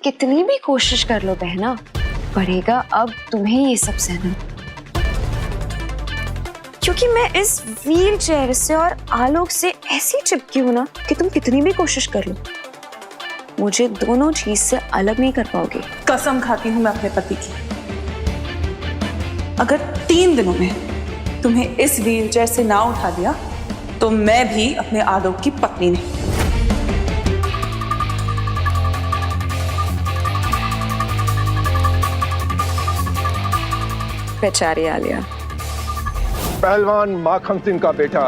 कितनी भी कोशिश कर लो बहना, पड़ेगा अब तुम्हें ये सब सहना, क्योंकि मैं इस व्हील चेयर से और आलोक से ऐसी चिपकी हूं ना कि तुम कितनी भी कोशिश कर लो, मुझे दोनों चीज से अलग नहीं कर पाओगे। कसम खाती हूँ मैं अपने पति की, अगर 3 दिनों में तुम्हें इस व्हीलचेयर से ना उठा दिया तो मैं भी अपने आलोक की पत्नी नहीं। बेचारी आलिया। पहलवान माखन सिंह का बेटा,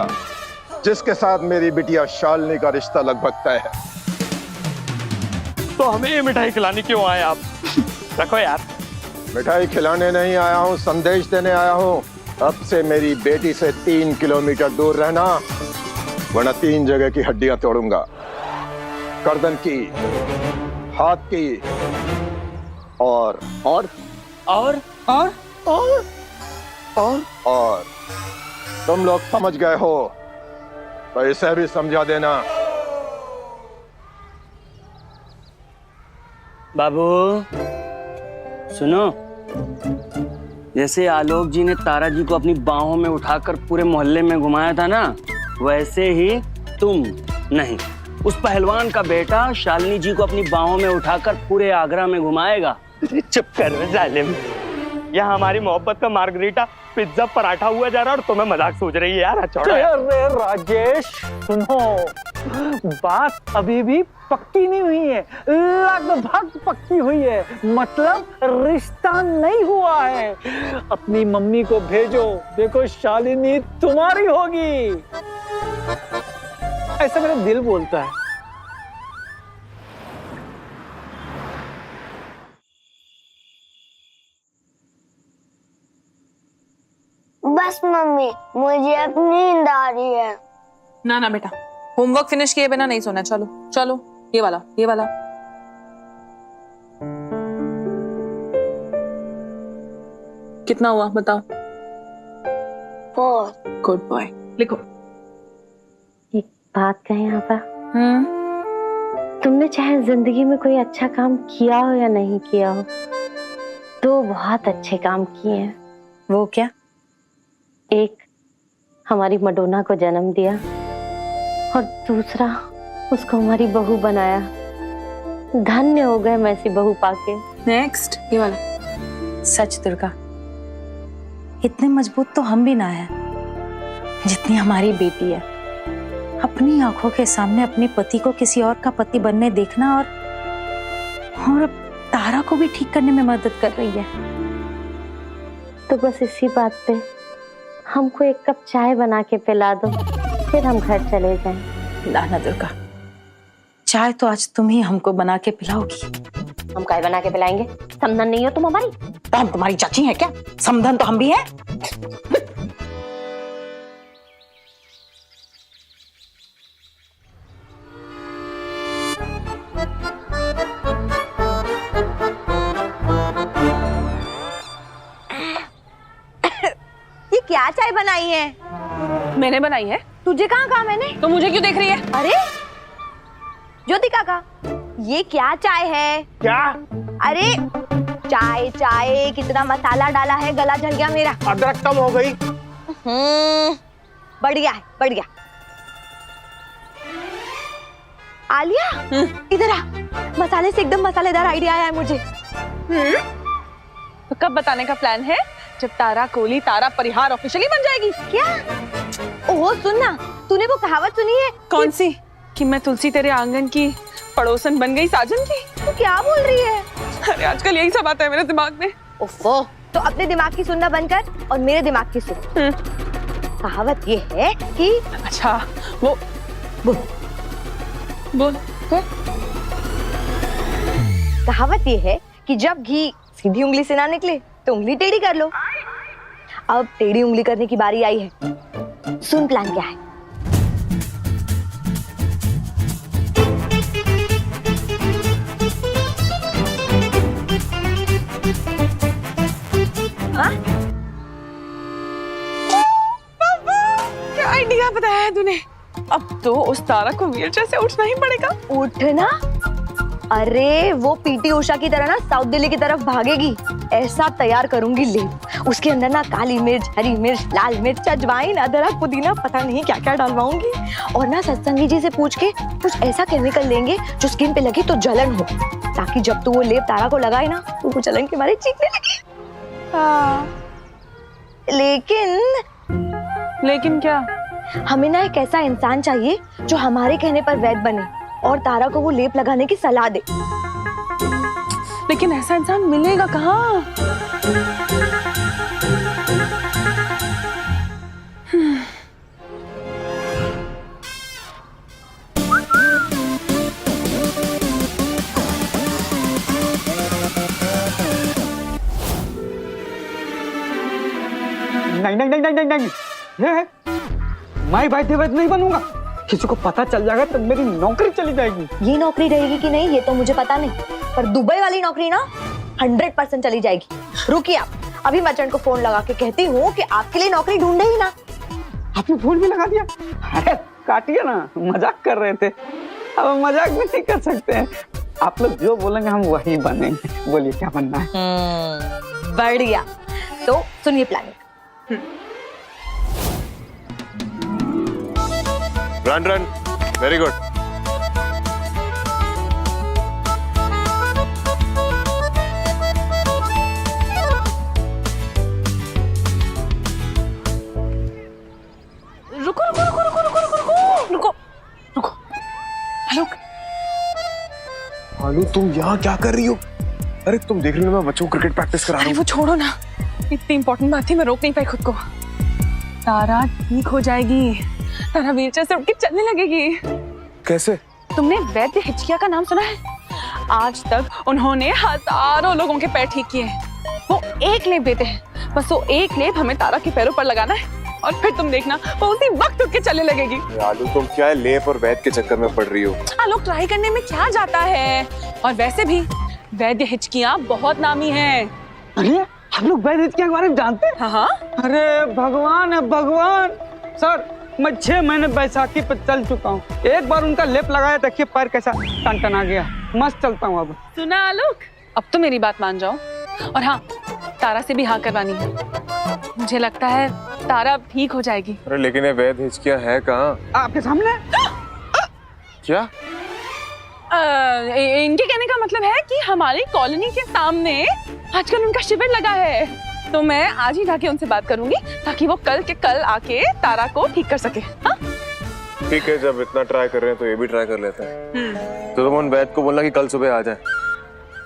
जिसके साथ मेरी बिटिया शालिनी का रिश्ता लगभग तय है। तो हमें ये मिठाई खिलाने क्यों आए आप? रखो यार। मिठाई खिलाने नहीं आया हूँ, संदेश देने आया हूँ। अब से मेरी बेटी से 3 किलोमीटर दूर रहना, वरना 3 जगह की हड्डियां तोड़ूंगा। गर्दन की, हाथ की और तुम लोग समझ गए हो तो इसे भी समझा देना। बाबू सुनो, जैसे आलोक जी ने तारा जी को अपनी बाहों में उठाकर पूरे मोहल्ले में घुमाया था ना, वैसे ही तुम नहीं, उस पहलवान का बेटा शालिनी जी को अपनी बाहों में उठाकर पूरे आगरा में घुमाएगा। चुप कर जालिम, यहाँ हमारी मोहब्बत का मार्गरीटा पिज्जा पराठा हुआ जा रहा है और तुम्हें मजाक सोच रही है यार। छोड़ो यार। अरे राजेश सुनो, बात अभी भी पक्की नहीं हुई है, लगभग पक्की हुई है, मतलब रिश्ता नहीं हुआ है। अपनी मम्मी को भेजो, देखो शालिनी तुम्हारी होगी, ऐसा मेरा दिल बोलता है। बस मम्मी, मुझे अब नींद आ रही है। ना ना बेटा, होमवर्क फिनिश किए बिना नहीं सोना। चलो चलो, ये वाला कितना हुआ बताओ? 4। गुड बॉय, लिखो। एक बात कहें यहाँ पर, तुमने चाहे जिंदगी में कोई अच्छा काम किया हो या नहीं किया हो, 2 बहुत अच्छे काम किए हैं। वो क्या? एक, हमारी मडोना को जन्म दिया, और दूसरा, उसको हमारी बहू बनाया। धन्य हो गए मैं ऐसी बहू पाके। नेक्स्ट, ये वाला। सच दुर्गा, इतने मजबूत तो हम भी ना है जितनी हमारी बेटी है। अपनी आंखों के सामने अपने पति को किसी और का पति बनने देखना, और तारा को भी ठीक करने में मदद कर रही है। तो बस इसी बात पे हमको 1 कप चाय बना के पिला दो, फिर हम घर चले जाएं। ना दुर्गा, चाय तो आज तुम ही हमको बना के पिलाओगी। हम काय बना के पिलाएंगे? समधन नहीं हो तुम हमारी? तो हम तुम्हारी चाची हैं क्या? समधन तो हम भी हैं। ये क्या चाय बनाई है? मैंने बनाई है। तुझे कहाँ कहा मैंने? तो मुझे क्यों देख रही है? अरे ज्योति काका, ये क्या चाय है? क्या? अरे चाय चाय, कितना मसाला डाला है, गला जल गया मेरा। अदरक कम हो गई। बढ़िया है, बढ़िया। आलिया, इधर आ, मसाले से एकदम मसालेदार आइडिया आया है मुझे। तो कब बताने का प्लान है? जब तारा कोहली तारा परिहार ऑफिशियली बन जाएगी। क्या? ओहो सुन ना, तूने वो कहावत सुनी है? कौन सी? कि मैं तुलसी तेरे आंगन की पड़ोसन बन गई साजन की। तू क्या बोल रही है? अरे आजकल यही सब आता है मेरे दिमाग में। ओफो, तो अपने दिमाग की सुनना बंद कर और मेरे दिमाग की सुन। कहावत ये है कि, अच्छा वो बोल बोल। कहावत ये है कि जब घी सीधी उंगली से ना निकले तो उंगली टेढ़ी कर लो। अब टेढ़ी उंगली करने की बारी आई है। सुन प्लान क्या है। क्या आइडिया बताया है तूने? अब तो उस तारा को व्हीलचेयर से उठना ही पड़ेगा। उठना? अरे वो पीटी उषा की तरह ना साउथ दिल्ली की तरफ भागेगी, ऐसा तैयार करूंगी लेप। उसके अंदर ना काली मिर्च, हरी मिर्च, लाल मिर्च, अजवाइन, अदरक, पुदीना, पता नहीं क्या क्या डलवाऊंगी। और ना सत्संगी जी से पूछ के कुछ ऐसा केमिकल लेंगे जो स्किन पे लगे तो जलन हो, ताकि जब तू वो लेप तारा को लगाए ना तो वो जलन के मारे चीखने लगे। हाँ। लेकिन क्या? हमें ना एक ऐसा इंसान चाहिए जो हमारे कहने पर वैद्य बने और तारा को वो लेप लगाने की सलाह दे। लेकिन ऐसा इंसान मिलेगा कहाँ? नहीं नहीं नहीं नहीं नहीं नहीं, ये मैं वैद्य नहीं बनूंगा। किसी को पता चल जाएगा तो मेरी नौकरी चली जाएगी। ये नौकरी रहेगी कि नहीं ये तो मुझे पता नहीं, पर दुबई वाली नौकरी ना 100% चली जाएगी। रुकिए आप, अभी मैं चंद को फोन लगा के कहती हूँ कि आपके लिए नौकरी ढूंढे ही ना। आपने फोन भी लगा दिया? अरे काटिए ना, मजाक कर रहे थे। अब मजाक भी नहीं कर सकते हैं। आप लोग जो बोलेंगे हम वही बनेंगे। बोलिए क्या बनना है? बढ़िया, तो सुनिए प्लानिंग। Run very good. रुको। आलू तुम यहाँ क्या कर रही हो? अरे तुम देख रही हो मैं बच्चों को क्रिकेट प्रैक्टिस करा रहा हूँ। वो छोड़ो ना, इतनी इंपॉर्टेंट बात थी, मैं रोक नहीं पाई खुद को। तारा ठीक हो जाएगी, तारा व्हीलचेयर से उठ के चलने लगेगी। कैसे? तुमने वैद्य हिचकिया का नाम सुना है? आज तक उन्होंने हजारों लोगों के पैर ठीक किए हैं। वो एक लेप देते हैं, बस वो एक लेप हमें तारा के पैरों पर लगाना है और फिर तुम देखना वो उसी वक्त उठ के चलने लगेगी। आलू तुम क्या है लेप और वैद्य के चक्कर में पड़ रही हो? लोग ट्राई करने में क्या जाता है, और वैसे भी वैद्य हिचकियां बहुत नामी हैं। अरे हम लोग वैद्य हिचकिया के बारे में जानते हैं? हाँ। अरे भगवान है भगवान। सर मैं 6 महीने बैसाखी पर चल चुका हूँ। एक बार उनका लेप लगाया, देखिए पैर कैसा टन आ गया। मस्त चलता हूँ अब। सुना आलोक, अब तो मेरी बात मान जाओ। और हाँ, तारा से भी हाँ करवानी है। मुझे लगता है तारा अब ठीक हो जाएगी। अरे लेकिन ये वैद्य हिचकिया है कहाँ? आपके सामने। क्या? इनके कहने का मतलब है कि हमारी कॉलोनी के सामने आजकल उनका शिविर लगा है, तो मैं आज ही जाके उनसे बात करूंगी ताकि वो कल के कल आके तारा को ठीक कर सके। हाँ? ठीक है, जब इतना ट्राई कर रहे हैं तो ये भी ट्राई कर लेते हैं। तो तुम उन वैद्य को बोलना कि कल सुबह आ जाए।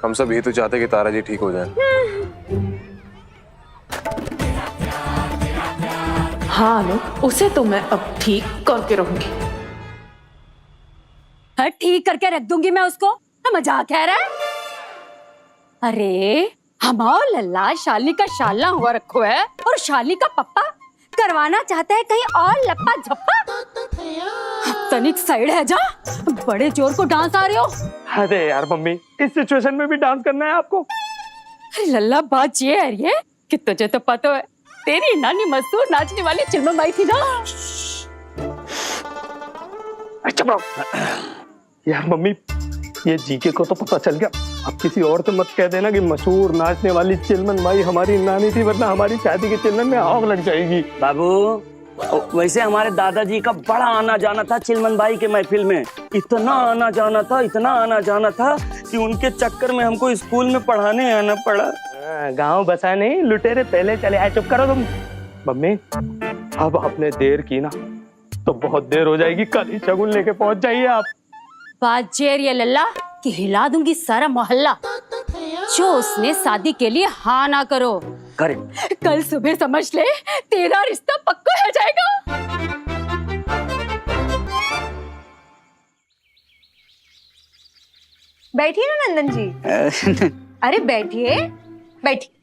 हम सब यही तो चाहते हैं कि तारा जी ठीक हो जाए। हाँ आलोक, उसे तो मैं अब ठीक करके रहूंगी। हाँ, ठीक करके रख दूंगी मैं उसको। मजाक है रे? अरे हमारा लल्ला शाली का शाला हुआ रखो है और शाली का पप्पा करवाना चाहता है कहीं और लप्पा झप्पा। तनिक साइड है जा, बड़े जोर को डांस आ रहे हो। अरे यार मम्मी, इस सिचुएशन में भी डांस करना है आपको? अरे लल्ला बात ये है ये कि तुझे तो पता है तेरी नानी मशहूर नाचने वाली चिलमबाई थी ना। अच्छा यार मम्मी, ये जीके को तो पता चल गया। अब किसी और से मत कह देना कि मशहूर नाचने वाली चिलमन बाई हमारी नानी थी, वरना हमारी शादी के चिलमन में आग लग जाएगी। बाबू, वैसे हमारे दादाजी का बड़ा आना जाना था चिलमन बाई के महफिल में। इतना आना जाना था कि उनके चक्कर में हमको स्कूल में पढ़ाने आना पड़ा। गांव बसा नहीं, लुटेरे पहले चले आए। चुप करो तुम। मम्मी, अब आपने देर की ना तो बहुत देर हो जाएगी। कल ही शगुन लेके पहुंच जाइए आप। बात जेर ये लल्ला कि हिला दूंगी सारा मोहल्ला जो उसने शादी के लिए हाँ ना करो। करेक्ट। कल सुबह समझ ले तेरा रिश्ता पक्का हो जाएगा। बैठिए ना नंदन जी। अरे बैठिए, बैठिए।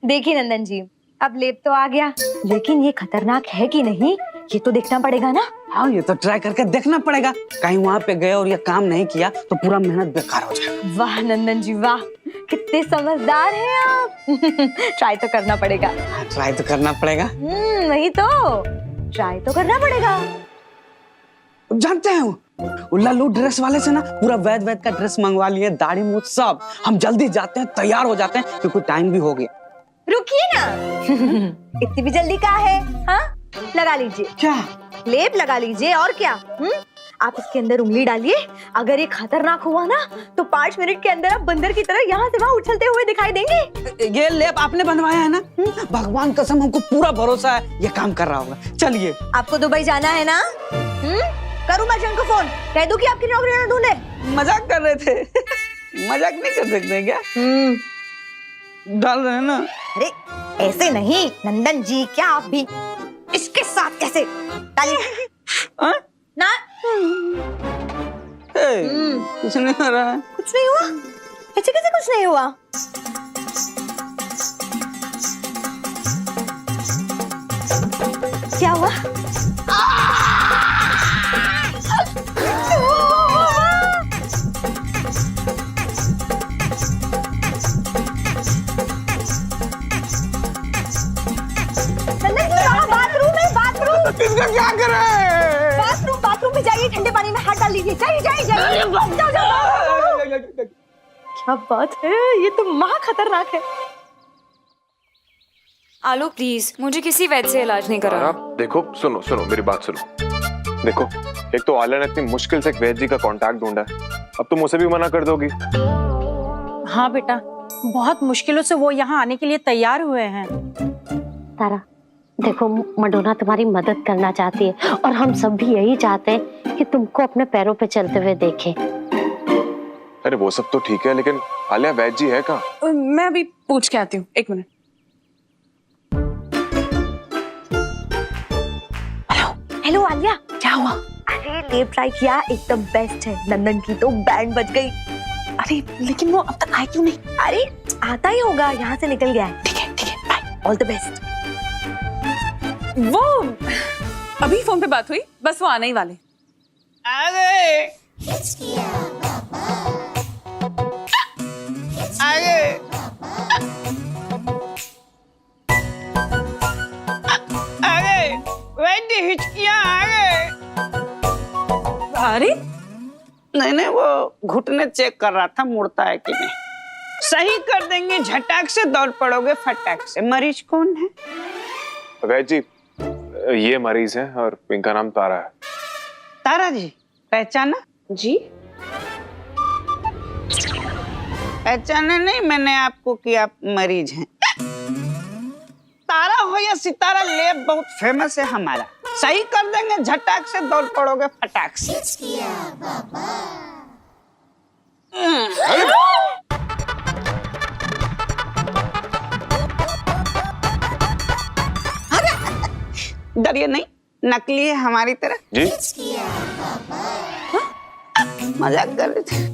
देखिए नंदन जी, अब लेप तो आ गया, लेकिन ये खतरनाक है कि नहीं ये तो देखना पड़ेगा ना। हाँ, ये तो ट्राई करके देखना पड़ेगा। कहीं वहाँ पे गए और ये काम नहीं किया तो पूरा मेहनत बेकार हो जाएगा। वाह नंदन जी वाह, कितने समझदार हैं आप। ट्राई तो करना पड़ेगा। ट्राई तो करना पड़ेगा। वही तो। ट्राई तो करना पड़ेगा। जानते हैं वो लल्लू ड्रेस वाले से ना पूरा वैद वैद का ड्रेस मंगवा लिए, दाढ़ी मूछ सब। हम जल्दी जाते हैं, तैयार हो जाते हैं क्योंकि टाइम भी हो गया। रुकिए ना इतनी भी जल्दी क्या है? हाँ, लगा लीजिए। क्या? लेप लगा लीजिए और क्या। आप इसके अंदर उंगली डालिए, अगर ये खतरनाक हुआ ना तो 5 मिनट के अंदर आप बंदर की तरह यहाँ से वहाँ उछलते हुए दिखाई देंगे। ये लेप आपने बनवाया है ना? भगवान कसम हमको पूरा भरोसा है ये काम कर रहा होगा। चलिए। आपको दुबई जाना है ना? करूँ मैं जंग को फोन, कह दूं कि आपकी नौकरी ना ढूंढे? मजाक कर रहे थे। मजाक नहीं कर सकते क्या? डाल रहे हैं ना? अरे ऐसे नहीं नंदन जी, क्या आप भी इसके साथ कैसे डालिए ना? कुछ नहीं हो रहा है। कुछ नहीं हुआ? ऐसे कैसे कुछ नहीं हुआ? क्या हुआ? इसका क्या करे? बाथरूम में जाइए, ठंडे पानी में हाथ डाल लीजिए। जाइए जाओ। क्या बात है, ये तो महा खतरनाक है। आलोक प्लीज, मुझे किसी वैद्य से इलाज नहीं करा। आप देखो, सुनो मेरी बात सुनो। देखो, एक तो आलिया ने इतनी मुश्किल से एक वैद्य जी का कांटेक्ट ढूंढा है, अब तुम उसे भी मना कर दोगी? हाँ बेटा, बहुत मुश्किलों से वो यहाँ आने के लिए तैयार हुए हैं। तारा देखो, मडोना तुम्हारी मदद करना चाहती है और हम सब भी यही चाहते हैं कि तुमको अपने पैरों पे चलते हुए देखें। अरे वो सब तो ठीक है, लेकिन आलिया वैद्य जी है कहाँ? मैं अभी पूछ के आती हूँ, 1 मिनट। हेलो आलिया, क्या हुआ? अरे लेप ट्राई किया, एकदम बेस्ट है। नंदन की तो बैंड बज गई। अरे लेकिन वो अब तक आया क्यों नहीं? अरे आता ही होगा, यहाँ से निकल गया है। ठीक है, बाय। All the best. वो अभी फोन पे बात हुई, बस वो आने ही वाले। अरे नहीं, वो घुटने चेक कर रहा था मुड़ता है कि नहीं। सही कर देंगे, झटाक से दौड़ पड़ोगे फटाक से। मरीज कौन है? वैद्य जी, ये मरीज है और इनका नाम तारा है। तारा जी पहचाना? जी पहचाना नहीं मैंने आपको कि आप मरीज हैं। तारा हो या सितारा, लेप बहुत फेमस है हमारा। सही कर देंगे, झटाक से दौड़ पड़ोगे फटाक से। डरिए नहीं, नकली है हमारी तरह जी। मजाक कर रहे थे।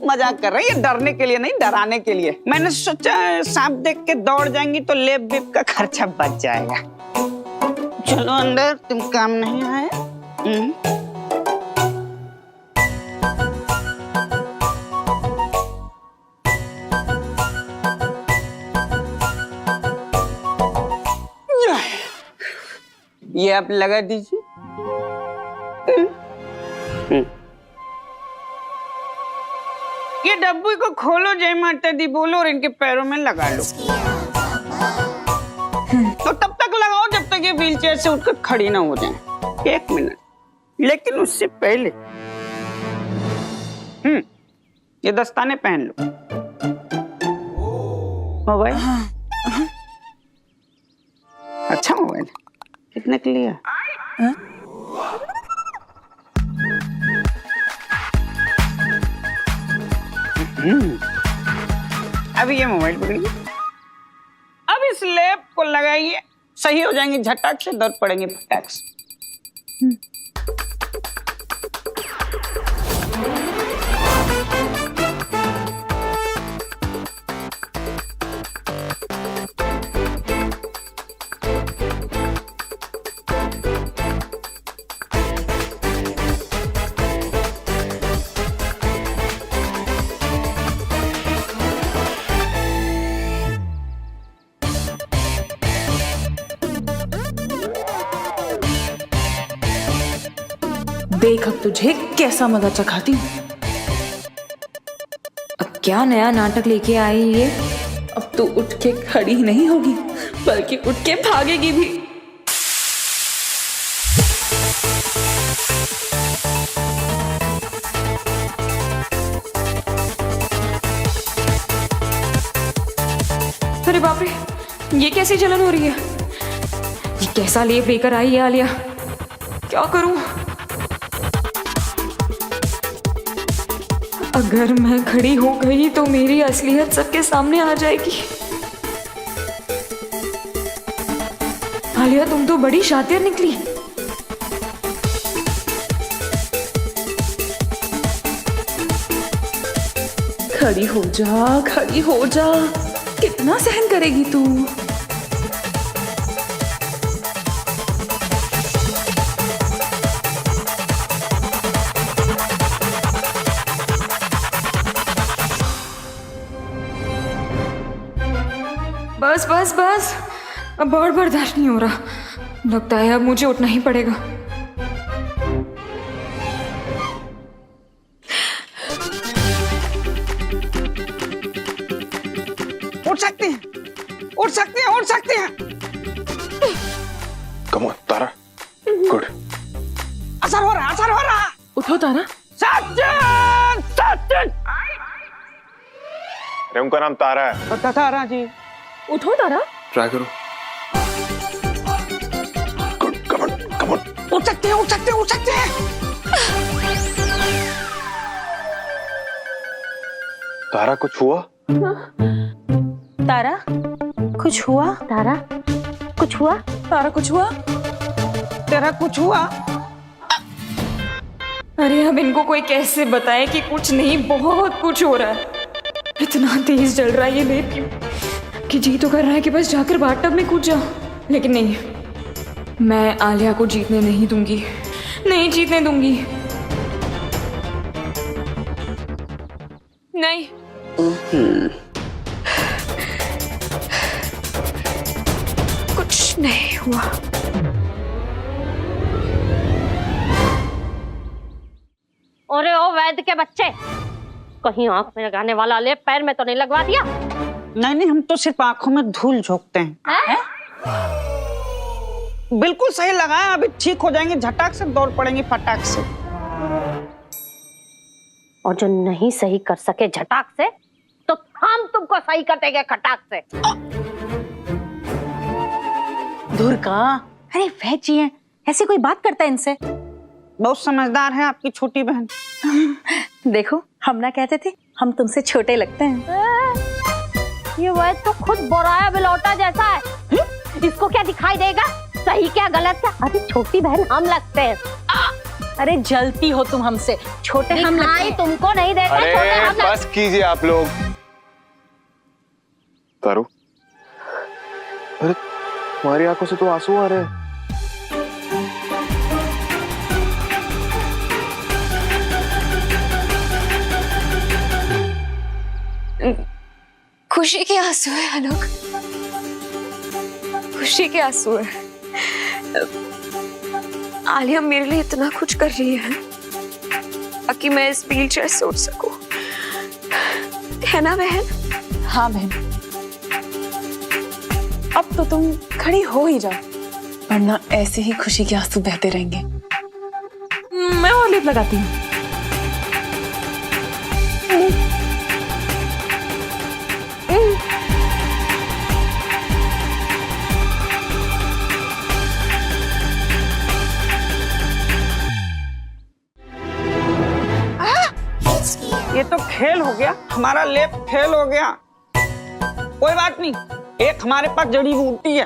मजाक कर रही है, डरने के लिए नहीं, डराने के लिए। मैंने सोचा सांप देख के दौड़ जाएंगी तो लेप बेप का खर्चा बच जाएगा। चलो अंदर, तुम काम नहीं आए। ये आप लगा दीजिए। ये डब्बू को खोलो, जय माता दी बोलो और इनके पैरों में लगा लो। तो तब तक लगाओ जब तक ये व्हीलचेयर से उठकर खड़ी ना हो जाए। 1 मिनट, लेकिन उससे पहले ये दस्ताने पहन लो। मोबाइल अच्छा मोबाइल कितने के लिए? अब ये मोबाइल पकड़िए, अब इस लेप को लगाइए, सही हो जाएंगे, झटाक से दर्द पड़ेंगे फटाक से। देख अब तुझे कैसा मजा चखाती हूँ। अब क्या नया नाटक लेके आई ये? अब तू उठ के खड़ी नहीं होगी बल्कि उठ के भागेगी भी। अरे बाप रे, ये कैसी जलन हो रही है? ये कैसा लेप लेकर आई है आलिया? क्या करूं? अगर मैं खड़ी हो गई तो मेरी असलियत सबके सामने आ जाएगी। आलिया, तुम तो बड़ी शातिर निकली। खड़ी हो जा, खड़ी हो जा। कितना सहन करेगी तू? बस बस बस, अब और बर्दाश्त नहीं हो रहा। लगता है अब मुझे उठना ही पड़ेगा। उठ सकते हैं, उठ सकते हैं, उठ सकते हैं। Come on Tara, good. असर हो रहा, असर हो रहा। उठो तारा। सचिन, सचिन। अरे उनका नाम तारा है। तारा जी। उठो तारा। ट्राई करो। Good, come on, come on. उठ सकते हैं, उठ सकते हैं, उठ सकते हैं। तारा कुछ हुआ? तारा कुछ हुआ? तारा कुछ हुआ? तारा कुछ हुआ? तेरा कुछ हुआ? अरे अब इनको कोई कैसे बताए कि कुछ नहीं, बहुत कुछ हो रहा है। इतना तेज जल रहा है ये लेप कि जी तो कर रहा है कि बस जाकर बाथटब में कूद जाओ, लेकिन नहीं, मैं आलिया को जीतने नहीं दूंगी, नहीं जीतने दूंगी। नहीं। कुछ नहीं हुआ। अरे ओ वैद्य के बच्चे, कहीं आंख में लगाने वाला लेप पैर में तो नहीं लगवा दिया? नहीं नहीं, हम तो सिर्फ आंखों में धूल झोंकते हैं। बिल्कुल सही लगाया, अभी ठीक हो जाएंगे, झटाक से दौड़ पड़ेंगे फटाक से। और जो नहीं सही कर सके झटाक से, तो हम तुमको सही कर देंगे खटाक से। दूर का। अरे वैद्य जी हैं, ऐसी कोई बात करता है इनसे? बहुत समझदार है आपकी छोटी बहन। देखो, हम ना कहते थे हम तुमसे छोटे लगते हैं। ये वैद्य तो खुद बोराया बिलौटा जैसा है। इसको क्या दिखाई देगा सही क्या गलत क्या? अरे छोटी बहन हम लगते हैं। अरे जलती हो तुम हमसे, छोटे हम लगते हैं। तुमको नहीं देते, छोटे हम लगते हैं। बस कीजिए आप लोग। तारू, अरे तुम्हारी आंखों से तो आंसू आ रहे हैं। खुशी के आंसू है आलोक, खुशी के आंसू है। आलिया मेरे लिए इतना कुछ कर रही है ताकि मैं इस व्हील चेयर से उठ सकूं, है ना बहन? हाँ बहन, अब तो तुम खड़ी हो ही जाओ, वरना ऐसे ही खुशी के आंसू बहते रहेंगे। मैं और लेप लगाती हूँ। ये तो खेल हो गया, हमारा लेप फेल हो गया। कोई बात नहीं, एक हमारे पास जड़ी बूटी है,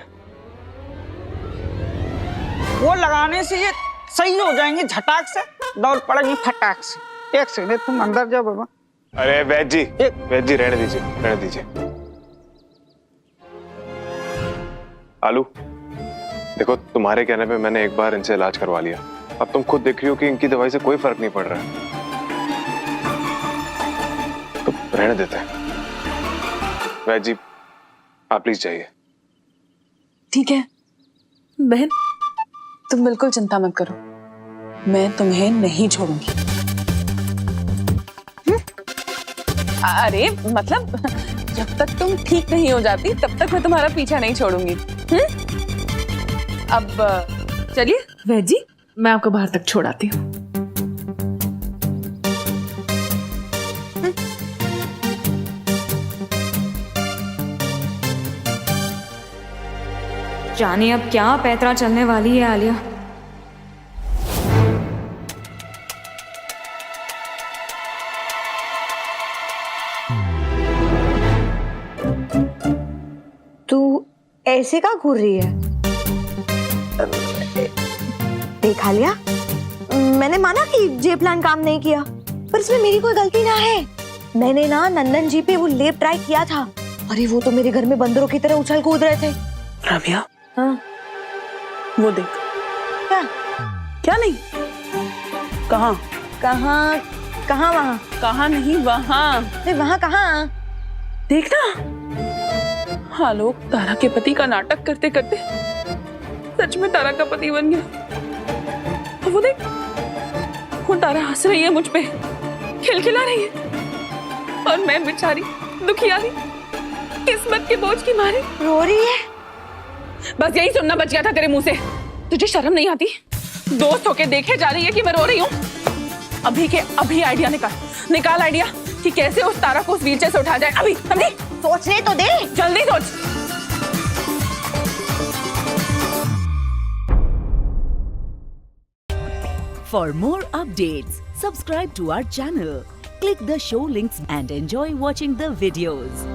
वो लगाने से ये सही हो जाएंगे, झटाक से दौड़ पड़ेंगे फटाक से। एक सेकंड, तुम अंदर जाओ बाबा। अरे वैद्य जी, वैद्य जी रहने दीजिए, रहने दीजिए। आलू, देखो तुम्हारे कहने पे मैंने एक बार इनसे इलाज करवा लिया, अब तुम खुद देख रही हो कि इनकी दवाई से कोई फर्क नहीं पड़ रहा है, तो रहने देते हैं। वैद्य जी आप प्लीज जाइए। ठीक है बहन, तुम बिल्कुल चिंता मत करो, मैं तुम्हें नहीं छोड़ूंगी। अरे मतलब जब तक तुम ठीक नहीं हो जाती तब तक मैं तुम्हारा पीछा नहीं छोड़ूंगी। अब चलिए वैद जी, मैं आपको बाहर तक छोड़ आती हूँ। जाने अब क्या पैतरा चलने वाली है आलिया। तू ऐसे का घूर रही है? देखा लिया, मैंने माना कि जे प्लान काम नहीं किया, पर इसमें मेरी कोई गलती ना है। मैंने ना नंदन जी पे वो लेप ट्राई किया था। अरे वो तो मेरे घर में बंदरों की तरह उछल कूद रहे थे। रबिया, हाँ वो देख। क्या? क्या नहीं? कहाँ? कहाँ? कहाँ? वहाँ? कहाँ नहीं, वहाँ। अरे वहाँ कहाँ? देखना, आलोक तारा के पति का नाटक करते करते सच में तारा का पति बन गया। वो देख, वो तारा हंस रही है मुझ पे, खिलखिला रही है, और मैं बेचारी दुखियारी किस्मत के बोझ की मारी रो रही है। बस यही सुनना बच गया था तेरे मुंह से। तुझे शर्म नहीं आती? दोस्त होके देखे जा रही है कि मैं रो रही हूँ। अभी के अभी आइडिया निकाल आइडिया कि कैसे उस तारा को उस व्हीलचेयर से उठा जाए। अभी समझी? सोचने तो दे, जल्दी सोच। For more updates, subscribe to our channel, click the show links and enjoy watching the videos.